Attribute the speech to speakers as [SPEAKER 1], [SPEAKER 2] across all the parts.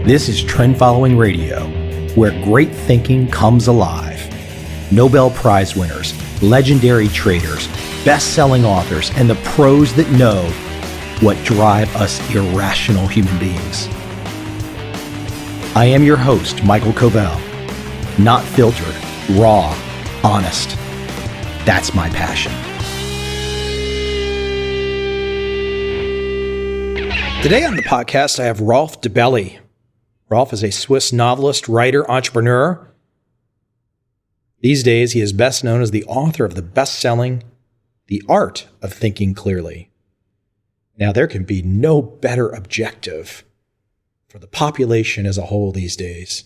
[SPEAKER 1] This is Trend Following Radio, where great thinking comes alive. Nobel Prize winners, legendary traders, best-selling authors, and the pros that know what drive us irrational human beings. I am your host, Michael Covel. Not filtered, raw, honest. That's my passion. Today on the podcast, I have Rolf Dobelli. Rolf is a Swiss novelist, writer, entrepreneur. These days, he is best known as the author of the best-selling The Art of Thinking Clearly. Now, there can be no better objective for the population as a whole these days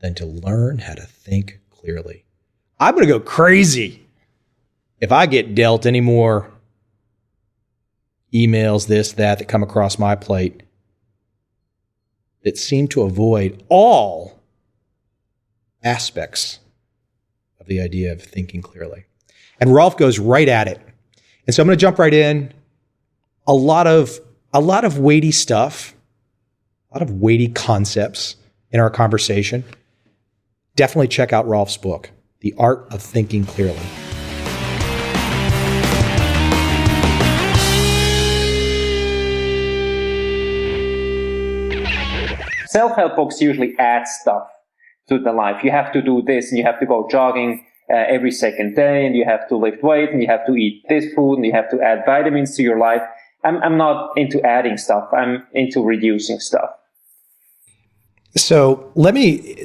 [SPEAKER 1] than to learn how to think clearly. I'm going to go crazy if I get dealt any more emails, this, that come across my plate that seem to avoid all aspects of the idea of thinking clearly. And Rolf goes right at it. And so I'm going to jump right in. A lot of weighty stuff, a lot of weighty concepts in our conversation. Definitely check out Rolf's book, The Art of Thinking Clearly.
[SPEAKER 2] Self-help books usually add stuff to the life. You have to do this, and you have to go jogging every second day, and you have to lift weight, and you have to eat this food, and you have to add vitamins to your life. I'm not into adding stuff. I'm into reducing stuff.
[SPEAKER 1] So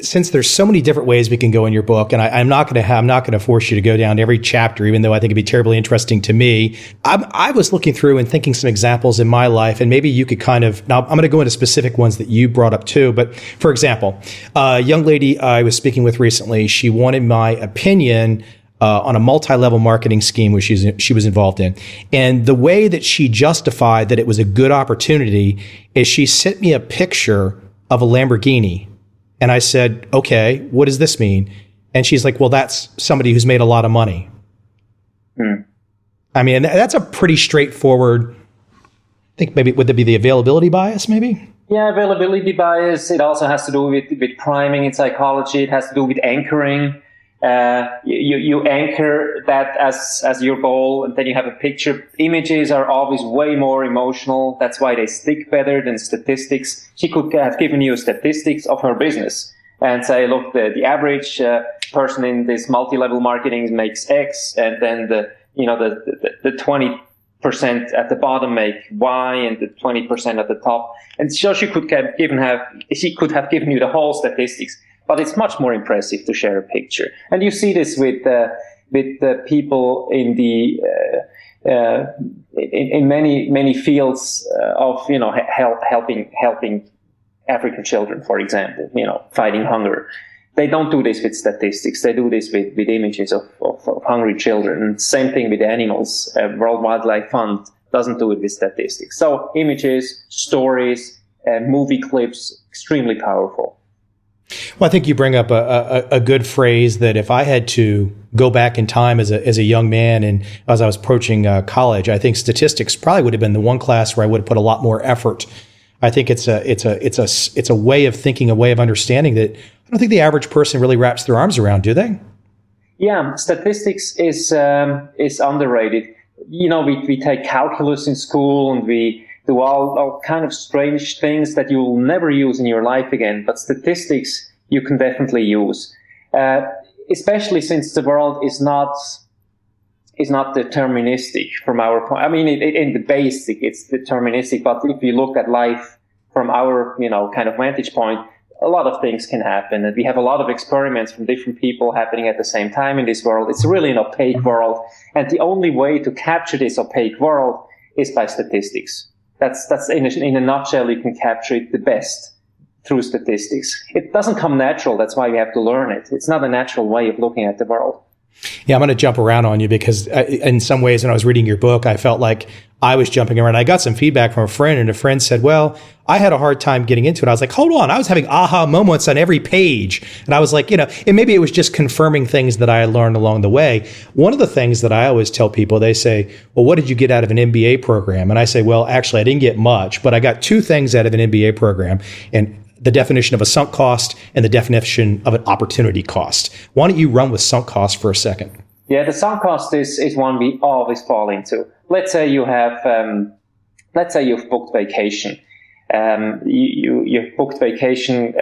[SPEAKER 1] since there's so many different ways we can go in your book, and I'm not going to force you to go down every chapter, even though I think it'd be terribly interesting to me. I was looking through and thinking some examples in my life, and maybe you could now I'm going to go into specific ones that you brought up too. But for example, a young lady I was speaking with recently, she wanted my opinion on a multi-level marketing scheme which she was involved in. And the way that she justified that it was a good opportunity is she sent me a picture of a Lamborghini. And I said, okay, what does this mean? And she's like, well, that's somebody who's made a lot of money. I mean, that's a pretty straightforward, I think maybe, would there be the availability bias maybe?
[SPEAKER 2] Yeah, availability bias. It also has to do with priming in psychology. It has to do with anchoring. You anchor that as your goal, and then you have a picture. Images are always way more emotional. That's why they stick better than statistics. She could have given you statistics of her business and say, look, the average person in this multi-level marketing makes X, and then the 20% at the bottom make Y, and the 20% at the top. And so she could have given you the whole statistics. But it's much more impressive to share a picture, and you see this with the people in the in many fields of helping African children, for example, fighting hunger. They don't do this with statistics. They do this with images of hungry children. And same thing with animals. World Wildlife Fund doesn't do it with statistics. So images, stories, movie clips, extremely powerful.
[SPEAKER 1] Well, I think you bring up a good phrase that if I had to go back in time as a young man and as I was approaching college, I think statistics probably would have been the one class where I would have put a lot more effort. I think it's a way of thinking, a way of understanding that I don't think the average person really wraps their arms around, do they?
[SPEAKER 2] Yeah, statistics is underrated. We take calculus in school, and we do all kind of strange things that you will never use in your life again. But statistics you can definitely use, especially since the world is not deterministic from our point. I mean, in the basic, it's deterministic. But if you look at life from our kind of vantage point, a lot of things can happen, and we have a lot of experiments from different people happening at the same time in this world. It's really an opaque world, and the only way to capture this opaque world is by statistics. That's in a nutshell, you can capture it the best through statistics. It doesn't come natural. That's why we have to learn it. It's not a natural way of looking at the world.
[SPEAKER 1] Yeah, I'm going to jump around on you because in some ways, when I was reading your book, I felt like I was jumping around. I got some feedback from a friend, and a friend said, well, I had a hard time getting into it. I was like, hold on. I was having aha moments on every page. And I was like, and maybe it was just confirming things that I had learned along the way. One of the things that I always tell people, they say, well, what did you get out of an MBA program? And I say, well, actually, I didn't get much, but I got two things out of an MBA program. And the definition of a sunk cost and the definition of an opportunity cost. Why don't you run with sunk cost for a second?
[SPEAKER 2] Yeah, the sunk cost is one we always fall into. Let's say you have, let's say you've booked vacation. You've booked vacation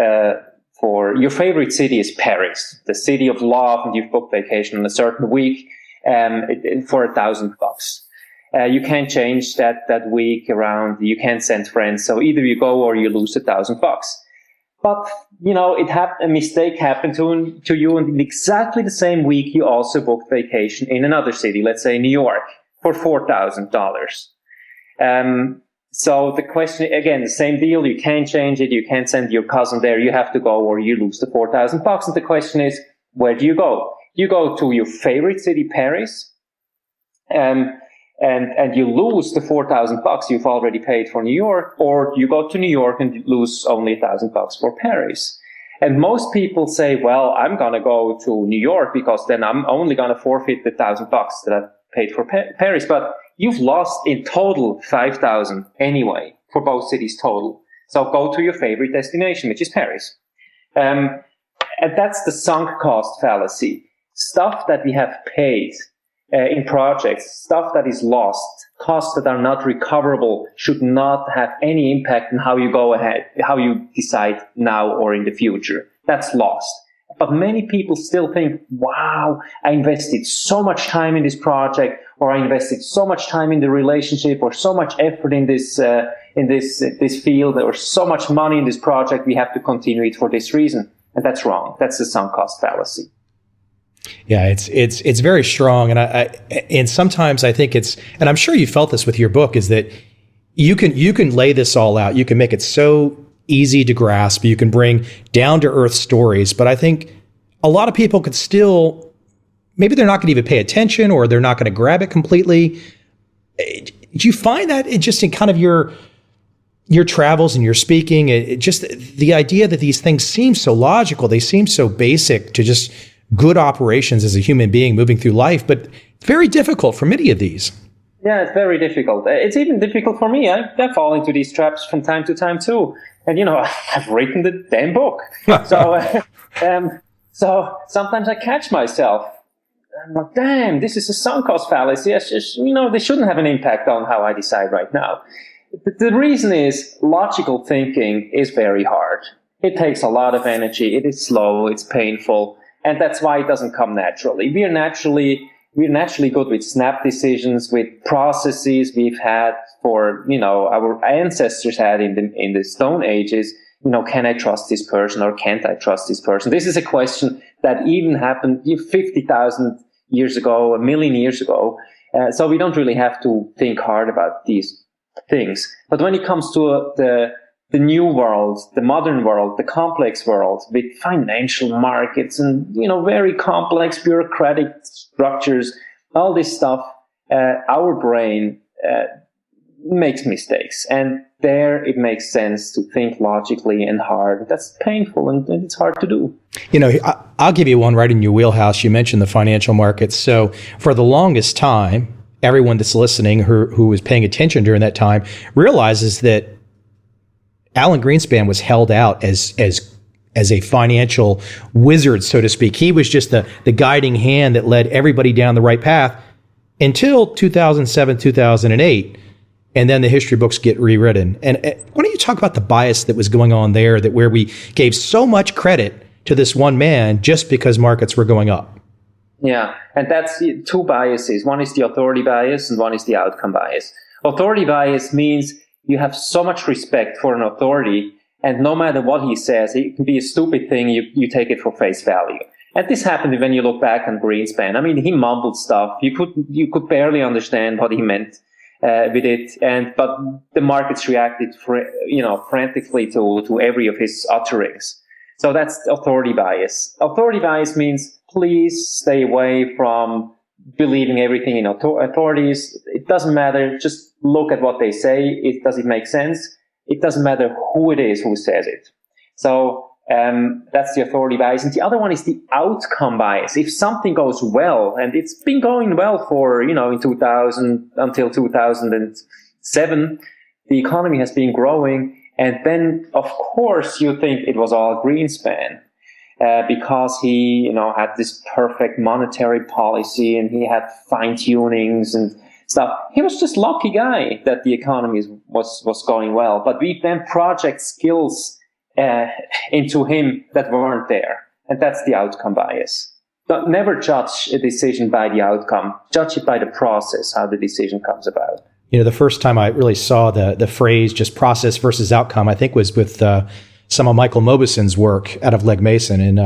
[SPEAKER 2] for your favorite city is Paris, the city of love, and you've booked vacation on a certain week for $1,000. You can't change that week around. You can't send friends. So either you go or you lose $1,000. But, a mistake happened to you, and in exactly the same week, you also booked vacation in another city, let's say New York, for $4,000. So the question, again, the same deal, you can't change it, you can't send your cousin there, you have to go or you lose the $4,000. And the question is, where do you go? You go to your favorite city, Paris, and you lose the $4,000 you've already paid for New York, or you go to New York and lose only $1,000 for Paris. And most people say, well, I'm going to go to New York because then I'm only going to forfeit the $1,000 that I paid for Paris. But you've lost in total $5,000 anyway for both cities total. So go to your favorite destination, which is Paris. And that's the sunk cost fallacy. Stuff that we have paid in projects, stuff that is lost, costs that are not recoverable should not have any impact on how you go ahead, how you decide now or in the future. That's lost. But many people still think, wow, I invested so much time in this project, or I invested so much time in the relationship, or so much effort in this field, or so much money in this project, we have to continue it for this reason. And that's wrong. That's the sunk cost fallacy.
[SPEAKER 1] Yeah, it's very strong, and sometimes I think and I'm sure you felt this with your book, is that you can lay this all out, you can make it so easy to grasp, you can bring down to earth stories, but I think a lot of people could still, maybe they're not going to even pay attention, or they're not going to grab it completely. Do you find that it just in kind of your travels and your speaking, just the idea that these things seem so logical, they seem so basic to just good operations as a human being moving through life, but it's very difficult for many of these.
[SPEAKER 2] Yeah, it's very difficult. It's even difficult for me. I fall into these traps from time to time too. And, I've written the damn book. So sometimes I catch myself. I'm like, damn, this is a sunk cost fallacy. They shouldn't have an impact on how I decide right now. The reason is logical thinking is very hard. It takes a lot of energy. It is slow. It's painful. And that's why it doesn't come naturally. We're naturally good with snap decisions, with processes we've had for, our ancestors had in the Stone Ages. Can I trust this person or can't I trust this person? This is a question that even happened 50,000 years ago, 1 million years ago. So we don't really have to think hard about these things. But when it comes to the new world, the modern world, the complex world with financial markets and, very complex bureaucratic structures, all this stuff, our brain makes mistakes. And there it makes sense to think logically and hard. That's painful and it's hard to do.
[SPEAKER 1] I'll give you one right in your wheelhouse. You mentioned the financial markets. So for the longest time, everyone that's listening who was paying attention during that time realizes that Alan Greenspan was held out as a financial wizard, so to speak. He was just the guiding hand that led everybody down the right path until 2007, 2008. And then the history books get rewritten. And why don't you talk about the bias that was going on there, that where we gave so much credit to this one man just because markets were going up?
[SPEAKER 2] Yeah, and that's two biases. One is the authority bias and one is the outcome bias. Authority bias means you have so much respect for an authority, and no matter what he says, it can be a stupid thing, you take it for face value. And this happened when you look back on Greenspan. I mean, he mumbled stuff. You could barely understand what he meant with it, but the markets reacted frantically to every of his utterings. So that's authority bias. Authority bias means please stay away from believing everything in authorities. It doesn't matter. Just look at what they say. Does it make sense? It doesn't matter who it is who says it. So that's the authority bias. And the other one is the outcome bias. If something goes well, and it's been going well for, in 2000 until 2007, the economy has been growing. And then, of course, you think it was all Greenspan because he, had this perfect monetary policy and he had fine tunings and stuff. He was just lucky guy that the economy was going well. But we then project skills into him that weren't there. And that's the outcome bias. But never judge a decision by the outcome. Judge it by the process, how the decision comes about.
[SPEAKER 1] The first time I really saw the phrase just process versus outcome, I think was with some of Michael Mauboussin's work out of Legg Mason. And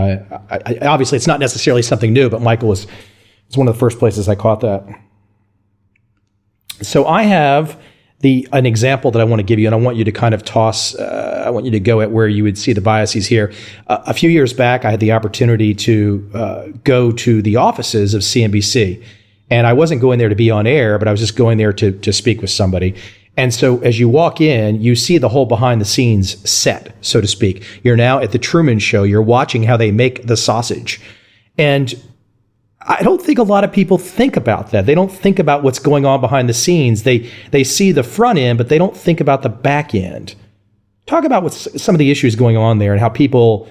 [SPEAKER 1] obviously it's not necessarily something new, but Michael was one of the first places I caught that. So I have an example that I want to give you, and I want you to kind of I want you to go at where you would see the biases here. A few years back, I had the opportunity to go to the offices of CNBC. And I wasn't going there to be on air, but I was just going there to speak with somebody. And so as you walk in, you see the whole behind the scenes set, so to speak. You're now at the Truman Show. You're watching how they make the sausage. And I don't think a lot of people think about that. They don't think about what's going on behind the scenes. They see the front end, but they don't think about the back end. Talk about what's some of the issues going on there and how people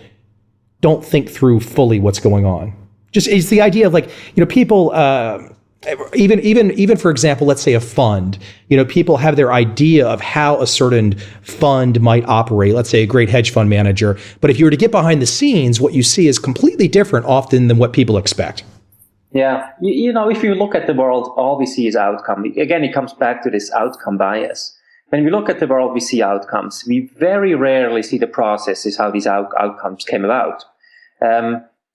[SPEAKER 1] don't think through fully what's going on. Just it's the idea of people, even for example, let's say a fund, people have their idea of how a certain fund might operate, let's say a great hedge fund manager. But if you were to get behind the scenes, what you see is completely different often than what people expect.
[SPEAKER 2] Yeah. If you look at the world, all we see is outcome. Again, it comes back to this outcome bias. When we look at the world, we see outcomes. We very rarely see the processes, how these outcomes came about.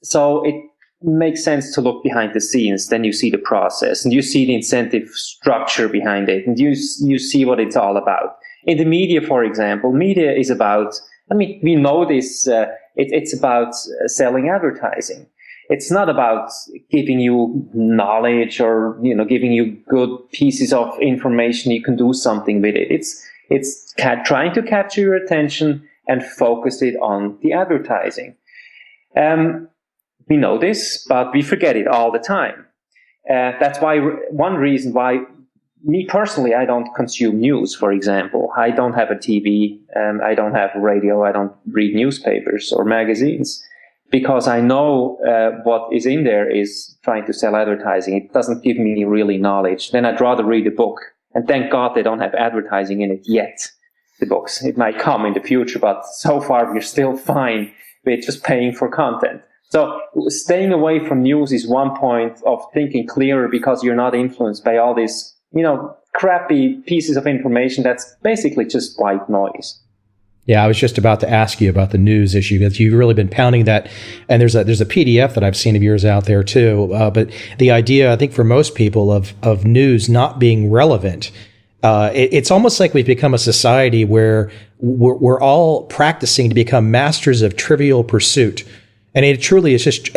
[SPEAKER 2] So it makes sense to look behind the scenes. Then you see the process and you see the incentive structure behind it, and you see what it's all about. In the media, for example, media is about, we know this, it's about selling advertising. It's not about giving you knowledge or, giving you good pieces of information. You can do something with it. It's trying to capture your attention and focus it on the advertising. We know this, but we forget it all the time. That's why one reason why me personally, I don't consume news, for example. I don't have a TV, I don't have radio, I don't read newspapers or magazines, because I know what is in there is trying to sell advertising. It doesn't give me really knowledge. Then I'd rather read a book. And thank God they don't have advertising in it yet, the books. It might come in the future, but so far we're still fine with just paying for content. So staying away from news is one point of thinking clearer, because you're not influenced by all these, crappy pieces of information that's basically just white noise.
[SPEAKER 1] Yeah, I was just about to ask you about the news issue, because you've really been pounding that. And there's a PDF that I've seen of yours out there too. But the idea, I think, for most people of news not being relevant, it's almost like we've become a society where we're all practicing to become masters of trivial pursuit. And it truly is just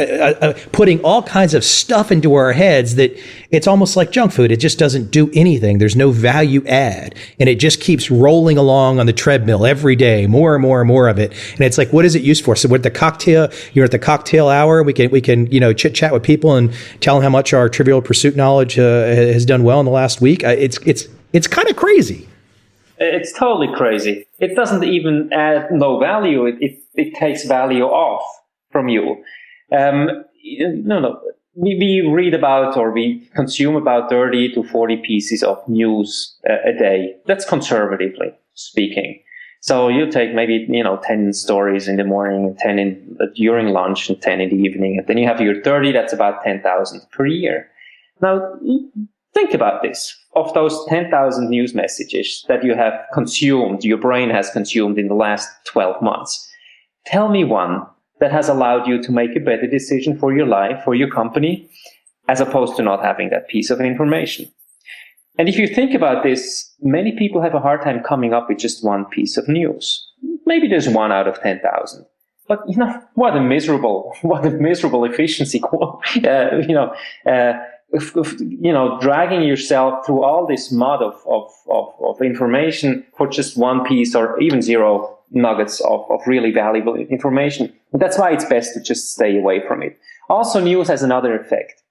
[SPEAKER 1] putting all kinds of stuff into our heads that it's almost like junk food. It just doesn't do anything. There's no value add. And it just keeps rolling along on the treadmill every day, more and more and more of it. And it's like, what is it used for? So you're at the cocktail hour. We can chit chat with people and tell them how much our Trivial Pursuit knowledge has done well in the last week. It's kind of crazy.
[SPEAKER 2] It's totally crazy. It doesn't even add no value. It takes value off from you. We read about, or we consume about 30 to 40 pieces of news a day. That's conservatively speaking. So you take maybe 10 stories in the morning, 10 during lunch, and 10 in the evening, and then you have your 30. That's about 10,000 per year. Now think about this. Of those 10,000 news messages that you have consumed, your brain has consumed in the last 12 months, tell me one that has allowed you to make a better decision for your life, for your company, as opposed to not having that piece of information. And if you think about this, many people have a hard time coming up with just one piece of news. Maybe there's one out of 10,000. But what a miserable efficiency. Dragging yourself through all this mud of information for just one piece or even zero nuggets of really valuable information. And that's why it's best to just stay away from it. Also, news has another effect.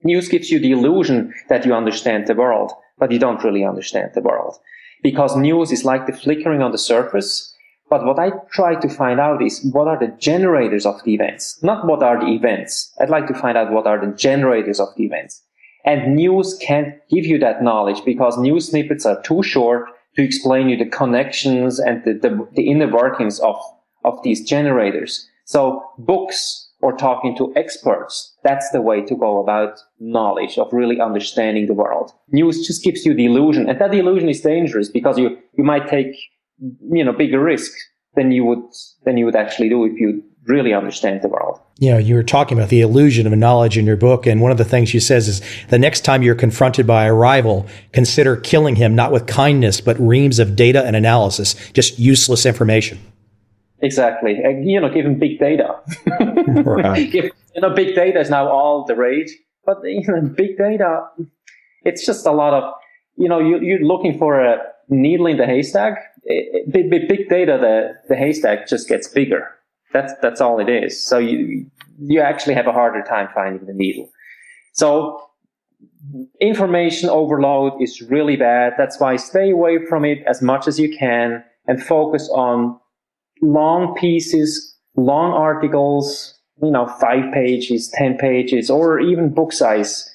[SPEAKER 2] News gives you the illusion that you understand the world, but you don't really understand the world. Because news is like the flickering on the surface. But what I try to find out is what are the generators of the events, not what are the events. I'd like to find out what are the generators of the events. And news can't give you that knowledge because news snippets are too short to explain you the connections and the inner workings of these generators. So books or talking to experts, that's the way to go about knowledge, of really understanding the world. News just gives you the illusion, and that illusion is dangerous because you might take bigger risk than you would actually do if you really understand the world.
[SPEAKER 1] You were talking about the illusion of knowledge in your book, and one of the things you says is the next time you're confronted by a rival, consider killing him not with kindness, but reams of data and analysis, just useless information.
[SPEAKER 2] Exactly. Give him big data.
[SPEAKER 1] Right.
[SPEAKER 2] Big data is now all the rage, but big data, it's just a lot of, you're looking for a needle in the haystack. Big data, the haystack just gets bigger. That's all it is. So you actually have a harder time finding the needle. So information overload is really bad. That's why stay away from it as much as you can and focus on long pieces, long articles, 5 pages, 10 pages, or even book size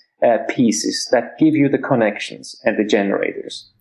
[SPEAKER 2] pieces that give you the connections and the generators.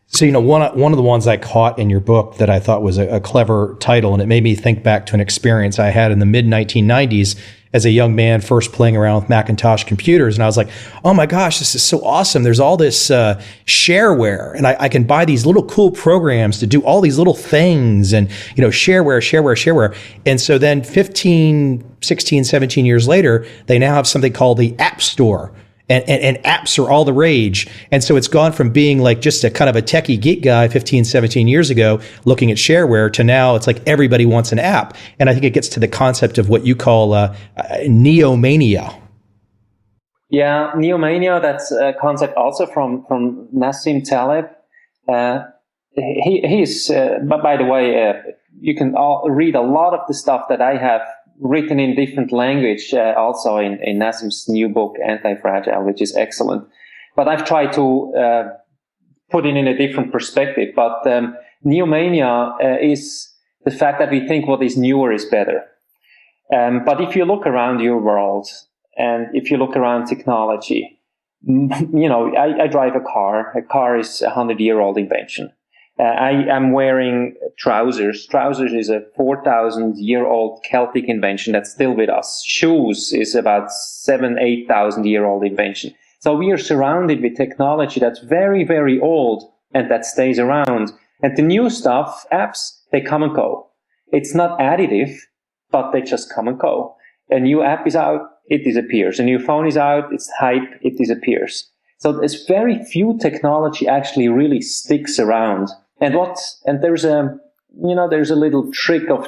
[SPEAKER 1] So, one of the ones I caught in your book that I thought was a clever title, and it made me think back to an experience I had in the mid-1990s as a young man first playing around with Macintosh computers. And I was like, oh my gosh, this is so awesome. There's all this shareware, and I can buy these little cool programs to do all these little things, and, shareware. And so then 15, 16, 17 years later, they now have something called the App Store. And apps are all the rage. And so it's gone from being like just a kind of a techie geek guy 15, 17 years ago looking at shareware to now it's like everybody wants an app. And I think it gets to the concept of what you call Neomania.
[SPEAKER 2] Yeah, Neomania, that's a concept also from Nassim Taleb. He's, by the way, you can read a lot of the stuff that I have written in different language, also in Nassim's new book, Anti-Fragile, which is excellent. But I've tried to put it in a different perspective. But Neomania is the fact that we think what is newer is better. But if you look around your world, and if you look around technology, I drive a car. A car is a 100-year-old invention. I am wearing trousers. Trousers is a 4,000-year-old Celtic invention that's still with us. Shoes is about 8,000-year-old invention. So we are surrounded with technology that's very, very old and that stays around. And the new stuff, apps, they come and go. It's not additive, but they just come and go. A new app is out, it disappears. A new phone is out, it's hype, it disappears. So there's very few technology actually really sticks around. And there's a little trick of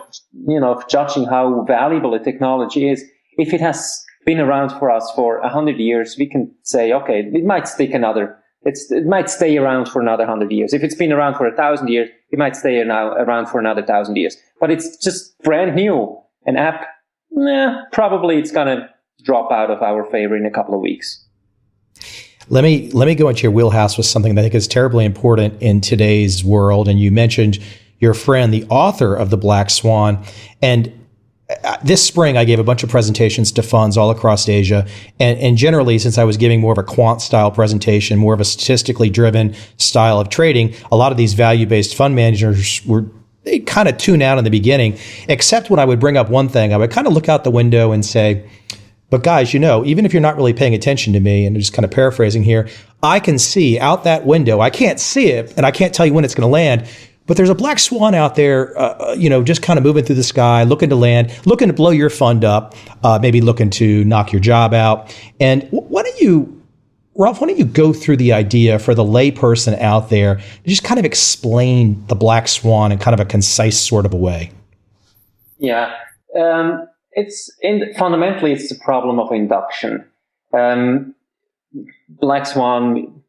[SPEAKER 2] judging how valuable a technology is. If it has been around for us for 100 years, we can say, okay, it might it might stay around for another 100 years. If it's been around for 1,000 years, it might stay around for another 1,000 years. But it's just brand new. An app, probably it's going to drop out of our favor in a couple of weeks.
[SPEAKER 1] Let me go into your wheelhouse with something that I think is terribly important in today's world. And you mentioned your friend, the author of The Black Swan. And this spring, I gave a bunch of presentations to funds all across Asia. And generally, since I was giving more of a quant style presentation, more of a statistically driven style of trading, a lot of these value-based fund managers they kind of tune out in the beginning, except when I would bring up one thing. I would kind of look out the window and say, but guys, even if you're not really paying attention to me, and just kind of paraphrasing here, I can see out that window. I can't see it, and I can't tell you when it's going to land, but there's a black swan out there, just kind of moving through the sky, looking to land, looking to blow your fund up, maybe looking to knock your job out. And Rolf, why don't you go through the idea for the layperson out there to just kind of explain the black swan in kind of a concise sort of a way?
[SPEAKER 2] Yeah. Fundamentally, it's the problem of induction. Black swan,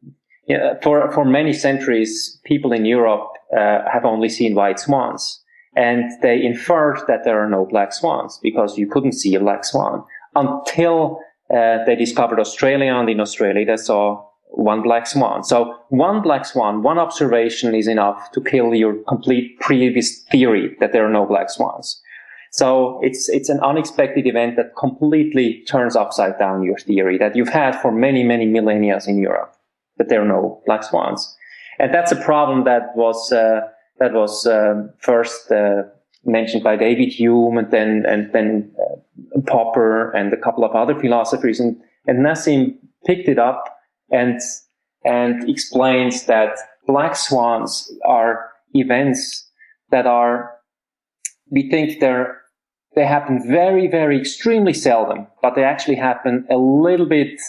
[SPEAKER 2] for many centuries, people in Europe have only seen white swans. And they inferred that there are no black swans because you couldn't see a black swan until they discovered Australia. And in Australia, they saw one black swan. So one black swan, one observation is enough to kill your complete previous theory that there are no black swans. So it's an unexpected event that completely turns upside down your theory that you've had for many, many millennia in Europe, that there are no black swans. And that's a problem that was first mentioned by David Hume and then Popper and a couple of other philosophers. And Nassim picked it up and explains that black swans are events that we think they happen very, very extremely seldom, but they actually happen a little bit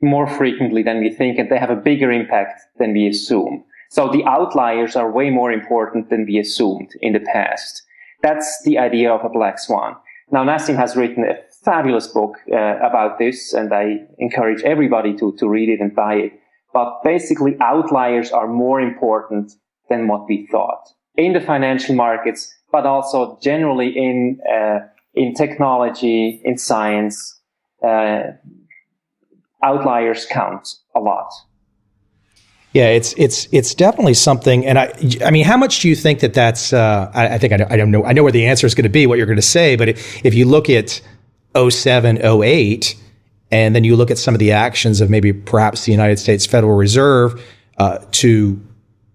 [SPEAKER 2] more frequently than we think, and they have a bigger impact than we assume. So the outliers are way more important than we assumed in the past. That's the idea of a black swan. Now, Nassim has written a fabulous book about this, and I encourage everybody to read it and buy it. But basically, outliers are more important than what we thought in the financial markets, but also generally in technology, in science. Outliers count a lot.
[SPEAKER 1] Yeah, it's definitely something. And I mean, how much do you think that's? I think I don't know. I know where the answer is going to be, what you're going to say. But if you look at 07, 08, and then you look at some of the actions of maybe perhaps the United States Federal Reserve to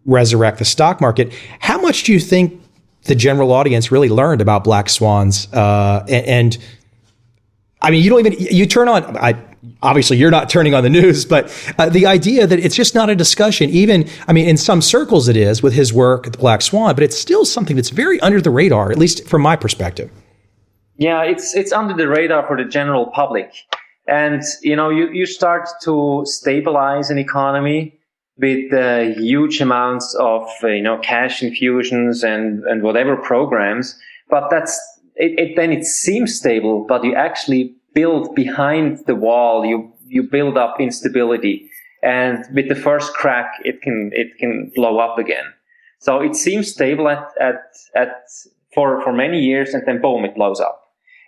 [SPEAKER 1] resurrect the stock market, how much do you think the general audience really learned about black swans? And I mean, you turn on. Obviously, you're not turning on the news, but the idea that it's just not a discussion, even, I mean, in some circles it is with his work at the Black Swan, but it's still something that's very under the radar, at least from my perspective.
[SPEAKER 2] Yeah, it's under the radar for the general public. And, you start to stabilize an economy with huge amounts of, cash infusions and whatever programs. But then it seems stable, but you actually build behind the wall, you build up instability, and with the first crack, it can blow up again. So it seems stable for many years, and then boom, it blows up.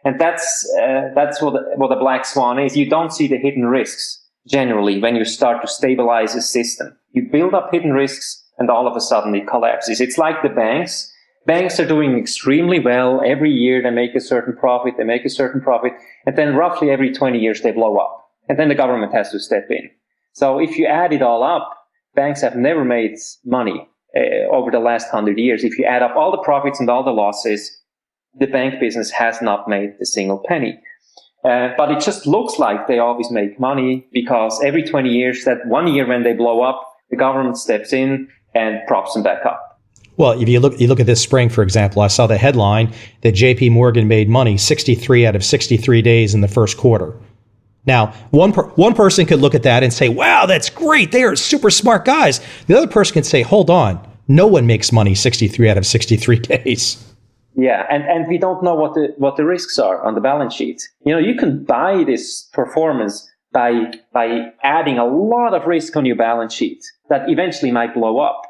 [SPEAKER 2] And that's what a black swan is. You don't see the hidden risks generally when you start to stabilize a system. You build up hidden risks, and all of a sudden it collapses. It's like the banks. Banks are doing extremely well. Every year they make a certain profit, and then roughly every 20 years they blow up. And then the government has to step in. So if you add it all up, banks have never made money over the last 100 years. If you add up all the profits and all the losses, the bank business has not made a single penny. But it just looks like they always make money because every 20 years, that 1 year when they blow up, the government steps in and props them back up.
[SPEAKER 1] Well, if you look at this spring, for example, I saw the headline that J.P. Morgan made money 63 out of 63 days in the first quarter. Now, one person could look at that and say, wow, that's great. They are super smart guys. The other person can say, hold on, no one makes money 63 out of 63 days.
[SPEAKER 2] Yeah, and we don't know what the risks are on the balance sheet. You can buy this performance by adding a lot of risk on your balance sheet that eventually might blow up.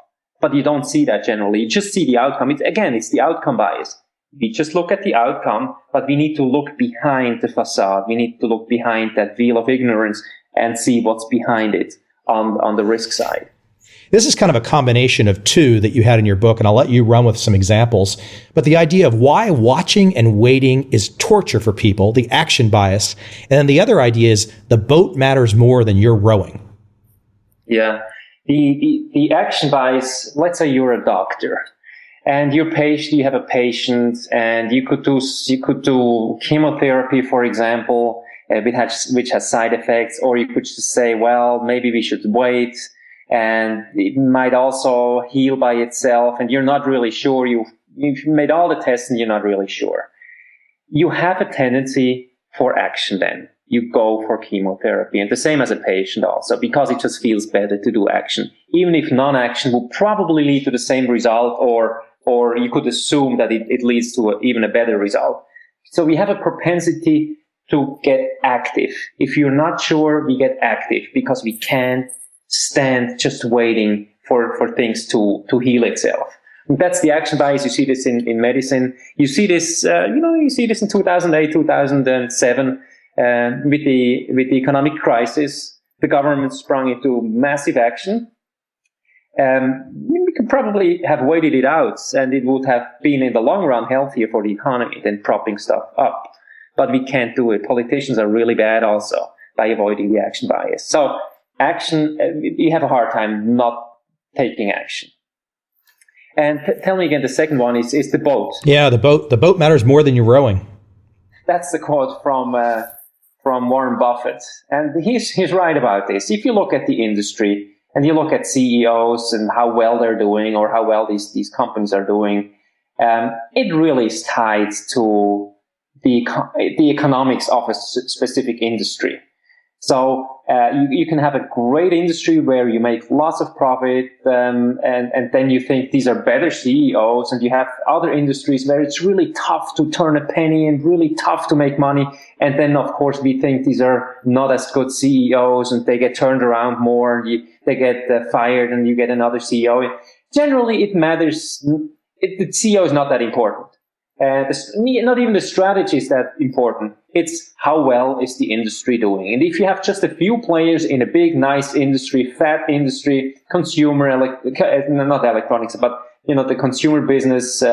[SPEAKER 2] But you don't see that generally. You just see the outcome. It's the outcome bias. We just look at the outcome, but we need to look behind the facade. We need to look behind that veil of ignorance and see what's behind it on the risk side.
[SPEAKER 1] This is kind of a combination of two that you had in your book, and I'll let you run with some examples. But the idea of why watching and waiting is torture for people, the action bias. And then the other idea is the boat matters more than your rowing.
[SPEAKER 2] Yeah. The action bias, let's say you're a doctor and you have a patient and you could do chemotherapy, for example, which has side effects, or you could just say, well, maybe we should wait and it might also heal by itself, and you're not really sure. You've made all the tests and you're not really sure. You have a tendency for action then. You go for chemotherapy, and the same as a patient also, because it just feels better to do action, even if non-action will probably lead to the same result or or you could assume that it leads to even a better result. So we have a propensity to get active. If you're not sure, we get active because we can't stand just waiting for things to heal itself. And that's the action bias. You see this in medicine. You see this, you see this in 2008, 2007, with the economic crisis. The government sprung into massive action. We could probably have waited it out, and it would have been in the long run healthier for the economy than propping stuff up. But we can't do it. Politicians are really bad also by avoiding the action bias. So action, we have a hard time not taking action. And tell me again, the second one is the boat.
[SPEAKER 1] Yeah, the boat matters more than you're rowing.
[SPEAKER 2] That's the quote from Warren Buffett. And he's right about this. If you look at the industry and you look at CEOs and how well they're doing or how well these companies are doing, it really is tied to the economics of a specific industry. So you can have a great industry where you make lots of profit, and then you think these are better CEOs, and you have other industries where it's really tough to turn a penny and really tough to make money. And then, of course, we think these are not as good CEOs, and they get turned around more, and they get fired, and you get another CEO. Generally, it matters. The CEO is not that important. Not even the strategy is that important. It's how well is the industry doing. And if you have just a few players in a big, nice industry, fat industry, consumer, not electronics, but the consumer business,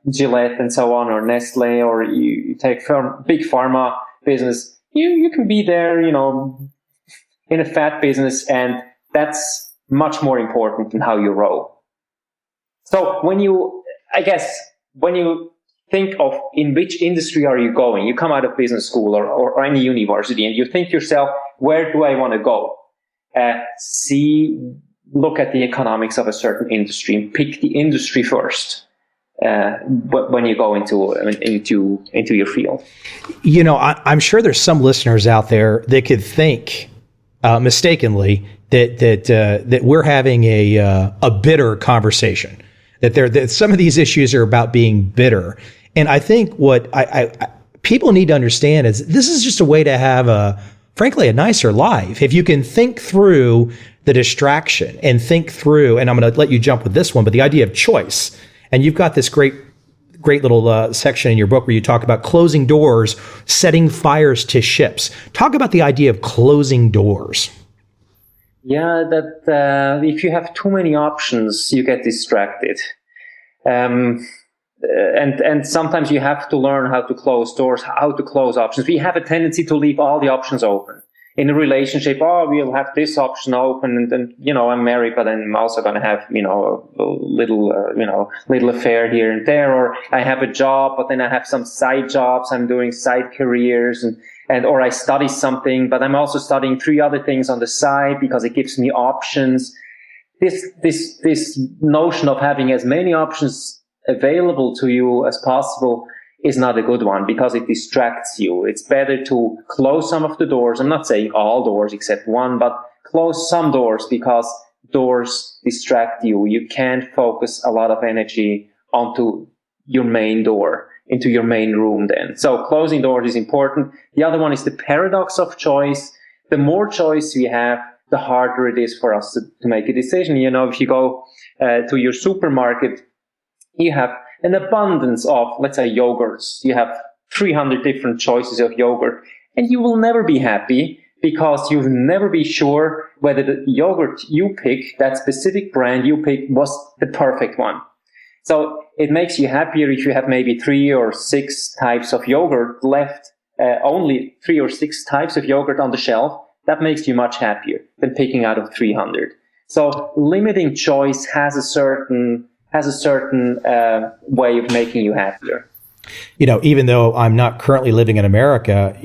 [SPEAKER 2] Gillette and so on, or Nestle, or you take big pharma business, you can be there, in a fat business, and that's much more important than how you roll. So when you think of in which industry are you going? You come out of business school or any university, and you think yourself, where do I want to go? Look at the economics of a certain industry and pick the industry first when you go into your field.
[SPEAKER 1] I'm sure there's some listeners out there that could think mistakenly that we're having a bitter conversation. That some of these issues are about being bitter. And I think what people need to understand is this is just a way to have frankly, a nicer life. If you can think through the distraction and think through, and I'm going to let you jump with this one, but the idea of choice. And you've got this great little section in your book where you talk about closing doors, setting fires to ships. Talk about the idea of closing doors.
[SPEAKER 2] Yeah, that if you have too many options, you get distracted. And sometimes you have to learn how to close doors, how to close options. We have a tendency to leave all the options open. In a relationship, we'll have this option open, and then, I'm married, but I'm also going to have, a little affair here and there, or I have a job, but then I have some side jobs, I'm doing side careers, or I study something, but I'm also studying 3 other things on the side because it gives me options. This notion of having as many options available to you as possible is not a good one because it distracts you. It's better to close some of the doors. I'm not saying all doors except one, but close some doors because doors distract you. You can't focus a lot of energy onto your main door, into your main room then. So closing doors is important. The other one is the paradox of choice. The more choice we have, the harder it is for us to make a decision. If you go to your supermarket, you have an abundance of, let's say, yogurts. You have 300 different choices of yogurt, and you will never be happy because you'll never be sure whether the yogurt you pick, that specific brand you pick, was the perfect one. So it makes you happier if you have maybe 3 or 6 types of yogurt left, only 3 or 6 types of yogurt on the shelf. That makes you much happier than picking out of 300. So limiting choice has a certain way of making you happier.
[SPEAKER 1] Even though I'm not currently living in America,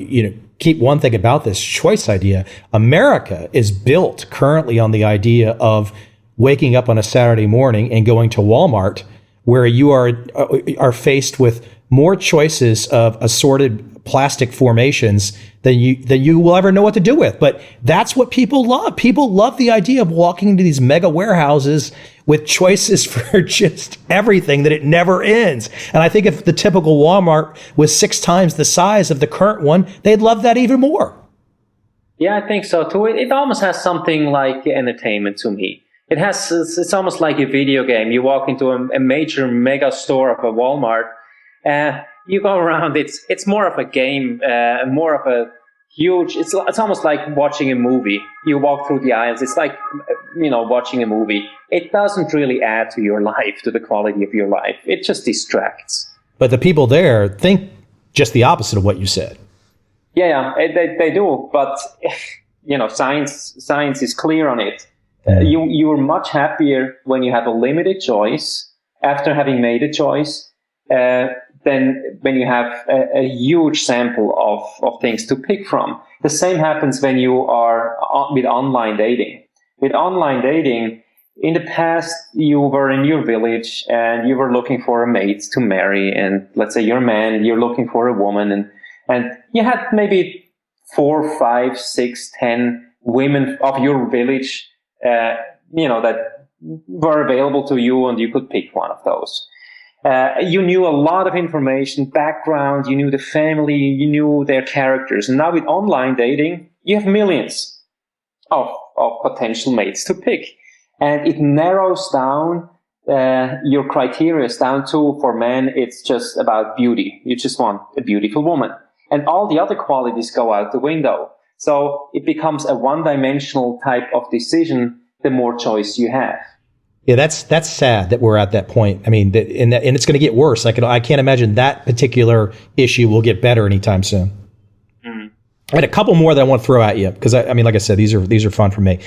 [SPEAKER 1] keep one thing about this choice idea. America is built currently on the idea of waking up on a Saturday morning and going to Walmart, where you are faced with more choices of assorted plastic formations than you will ever know what to do with. But that's what people love. People love the idea of walking into these mega warehouses with choices for just everything that it never ends. And I think if the typical Walmart was 6 times the size of the current one, they'd love that even more.
[SPEAKER 2] Yeah, I think so too. It almost has something like entertainment to me. It's almost like a video game. You walk into a major mega store of a Walmart, you go around. It's more of a game, more of a huge. It's almost like watching a movie. You walk through the aisles. It's like watching a movie. It doesn't really add to your life, to the quality of your life. It just distracts.
[SPEAKER 1] But the people there think just the opposite of what you said.
[SPEAKER 2] Yeah, they do. But science is clear on it. You're much happier when you have a limited choice after having made a choice than when you have a huge sample of things to pick from. The same happens when you are with online dating. With online dating, in the past, you were in your village and you were looking for a mate to marry. And let's say you're a man, you're looking for a woman, and you had maybe 4, 5, 6, 10 women of your village that were available to you, and you could pick one of those. You knew a lot of information, background, you knew the family, you knew their characters. And now with online dating, you have millions of potential mates to pick. And it narrows down your criteria down to, for men, it's just about beauty. You just want a beautiful woman. And all the other qualities go out the window. So it becomes a one-dimensional type of decision the more choice you have.
[SPEAKER 1] Yeah, that's sad that we're at that point. I mean, and it's going to get worse. I can't imagine that particular issue will get better anytime soon. Mm. I had a couple more that I want to throw at you because I mean, like I said, these are fun for me.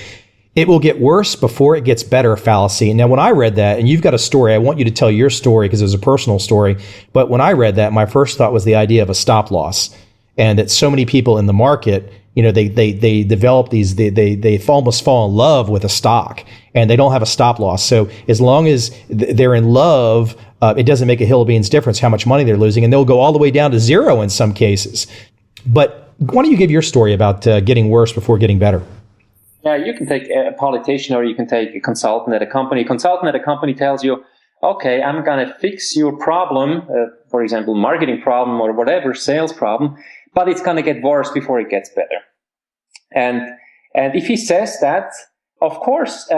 [SPEAKER 1] It will get worse before it gets better, fallacy. Now, when I read that, and you've got a story, I want you to tell your story because it was a personal story. But when I read that, my first thought was the idea of a stop loss, and that so many people in the market, they develop these, they almost fall in love with a stock, and they don't have a stop loss. So as long as they're in love, it doesn't make a hill of beans difference how much money they're losing, and they'll go all the way down to zero in some cases. But why don't you give your story about getting worse before getting better?
[SPEAKER 2] Yeah, you can take a politician, or you can take a consultant at a company. A consultant at a company tells you, okay, I'm going to fix your problem, for example, marketing problem or whatever, sales problem, but it's going to get worse before it gets better. And if he says that, of course,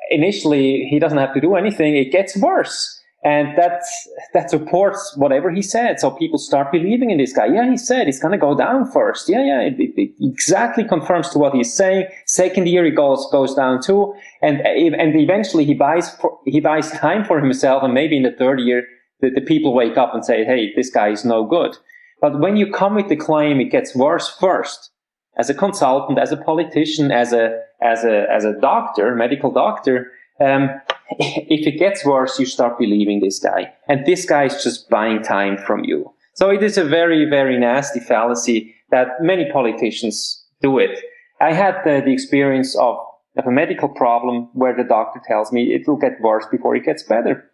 [SPEAKER 2] initially he doesn't have to do anything. It gets worse. And that supports whatever he said. So people start believing in this guy. Yeah, he said it's going to go down first. Yeah, it exactly confirms to what he's saying. Second year, it goes down too. And eventually he buys time for himself. And maybe in the third year, the people wake up and say, hey, this guy is no good. But when you come with the claim, it gets worse first. As a consultant, as a politician, as a doctor, medical doctor, if it gets worse, you start believing this guy. And this guy is just buying time from you. So it is a very, very nasty fallacy that many politicians do it. I had the experience of a medical problem where the doctor tells me it will get worse before it gets better.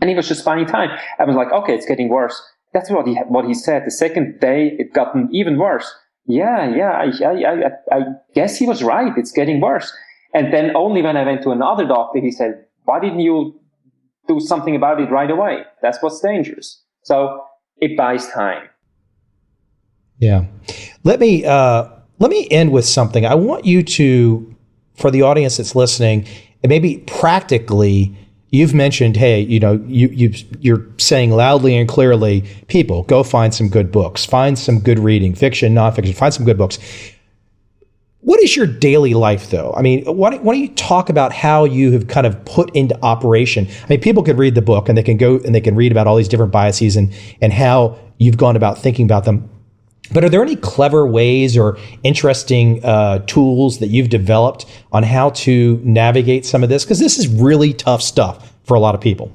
[SPEAKER 2] And he was just buying time. I was like, okay, it's getting worse. That's what he said. The second day, it got even worse. Yeah, I guess he was right. It's getting worse. And then only when I went to another doctor, he said, why didn't you do something about it right away? That's what's dangerous. So it buys time.
[SPEAKER 1] Yeah. Let me end with something. I want you to, for the audience that's listening, and maybe practically, you've mentioned, hey, you're saying loudly and clearly, people, go find some good books, find some good reading, fiction, nonfiction, find some good books. What is your daily life, though? I mean, why don't you talk about how you have kind of put into operation? I mean, people could read the book and they can go and they can read about all these different biases and how you've gone about thinking about them. But are there any clever ways or interesting tools that you've developed on how to navigate some of this? Because this is really tough stuff for a lot of people.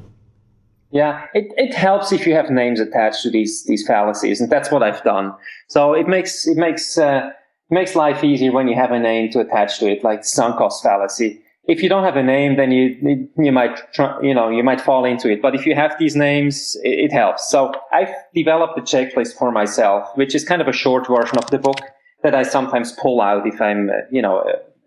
[SPEAKER 2] Yeah, it helps if you have names attached to these fallacies, and that's what I've done. So it makes life easier when you have a name to attach to it, like sunk cost fallacy. If you don't have a name, then you might fall into it. But if you have these names, it helps. So I've developed a checklist for myself, which is kind of a short version of the book that I sometimes pull out if I'm,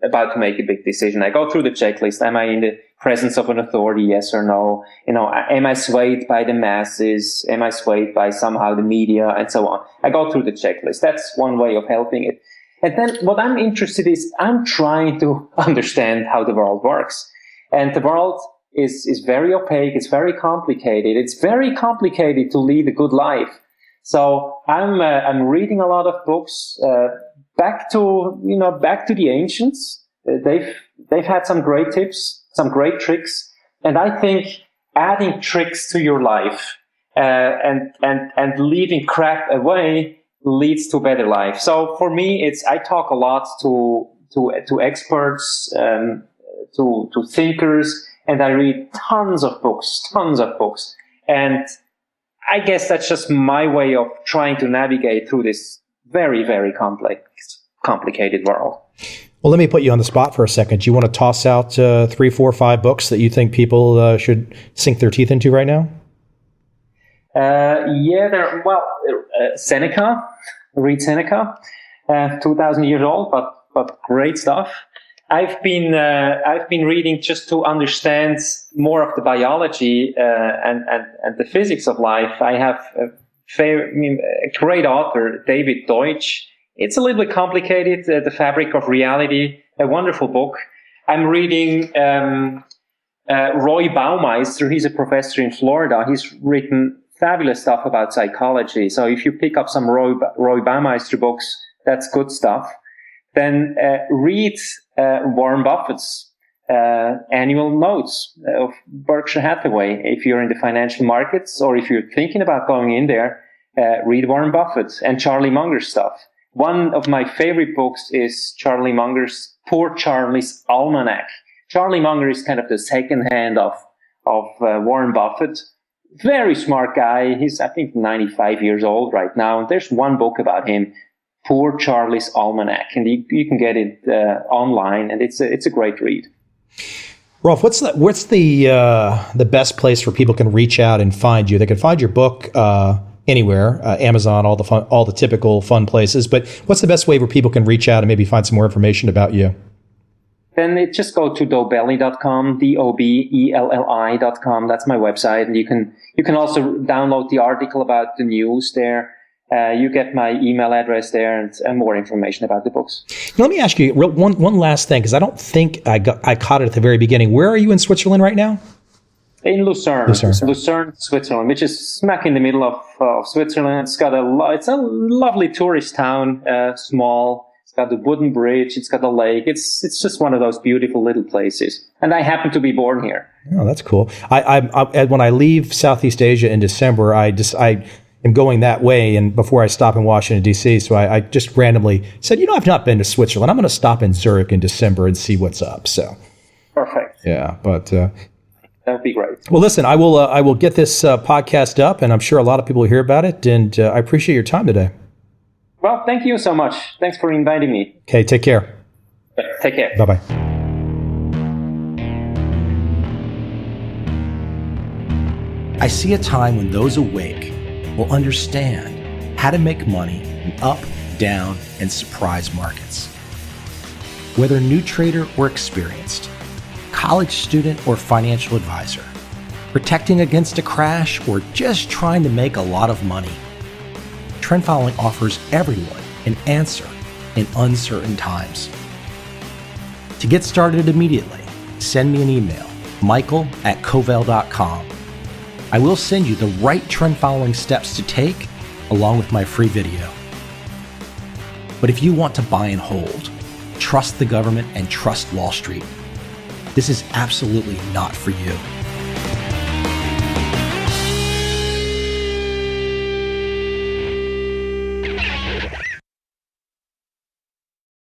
[SPEAKER 2] about to make a big decision. I go through the checklist. Am I in the presence of an authority, yes or no? Am I swayed by the masses? Am I swayed by somehow the media and so on? I go through the checklist. That's one way of helping it. And then what I'm interested is I'm trying to understand how the world works. And the world is very opaque. It's very complicated. It's very complicated to lead a good life. So I'm reading a lot of books, back to the ancients. They've had some great tips, some great tricks. And I think adding tricks to your life, and leaving crap away leads to better life. So for me, I talk a lot to experts, to thinkers, and I read tons of books. And I guess that's just my way of trying to navigate through this very, very complicated world.
[SPEAKER 1] Well, let me put you on the spot for a second. Do you want to toss out 3, 4, 5 books that you think people should sink their teeth into right now?
[SPEAKER 2] Seneca. Read Seneca. 2,000 years old, but great stuff. I've been reading just to understand more of the biology and the physics of life. I have a great author, David Deutsch. It's a little bit complicated, The Fabric of Reality, a wonderful book. I'm reading Roy Baumeister. He's a professor in Florida. He's written fabulous stuff about psychology. So if you pick up some Roy Baumeister books, that's good stuff. Then read Warren Buffett's annual notes of Berkshire Hathaway. If you're in the financial markets or if you're thinking about going in there, read Warren Buffett and Charlie Munger's stuff. One of my favorite books is Charlie Munger's Poor Charlie's Almanac. Charlie Munger is kind of the second hand of Warren Buffett. Very smart guy. He's, I think, 95 years old right now. There's one book about him, Poor Charlie's Almanac, and you can get it online, and it's a great read.
[SPEAKER 1] Rolf, what's the best place where people can reach out and find you? They can find your book anywhere, Amazon, all the typical fun places. But what's the best way where people can reach out and maybe find some more information about you?
[SPEAKER 2] Then just go to dobelli.com, dobelli.com. That's my website, and you can also download the article about the news there. You get my email address there and more information about the books.
[SPEAKER 1] Let me ask you one last thing, because I don't think I caught it at the very beginning. Where are you in Switzerland right now?
[SPEAKER 2] In Lucerne, Switzerland, which is smack in the middle of Switzerland. It's a lovely tourist town, small. It's got the wooden bridge. It's got a lake. It's just one of those beautiful little places. And I happen to be born here.
[SPEAKER 1] Oh, that's cool. I when I leave Southeast Asia in December, I am going that way, and before I stop in Washington, D.C., so I just randomly said, I've not been to Switzerland. I'm going to stop in Zurich in December and see what's up. So,
[SPEAKER 2] perfect.
[SPEAKER 1] Yeah, but
[SPEAKER 2] that would be great.
[SPEAKER 1] Well, listen, I will get this podcast up, and I'm sure a lot of people will hear about it. And I appreciate your time today.
[SPEAKER 2] Well, thank you so much. Thanks for inviting me.
[SPEAKER 1] Okay, take care.
[SPEAKER 2] Take care.
[SPEAKER 1] Bye-bye. I see a time when those awake will understand how to make money in up, down, and surprise markets. Whether new trader or experienced, college student or financial advisor, protecting against a crash or just trying to make a lot of money, trend following offers everyone an answer in uncertain times. To get started immediately, send me an email, michael@covel.com. I will send you the right trend following steps to take along with my free video. But if you want to buy and hold, trust the government and trust Wall Street, this is absolutely not for you.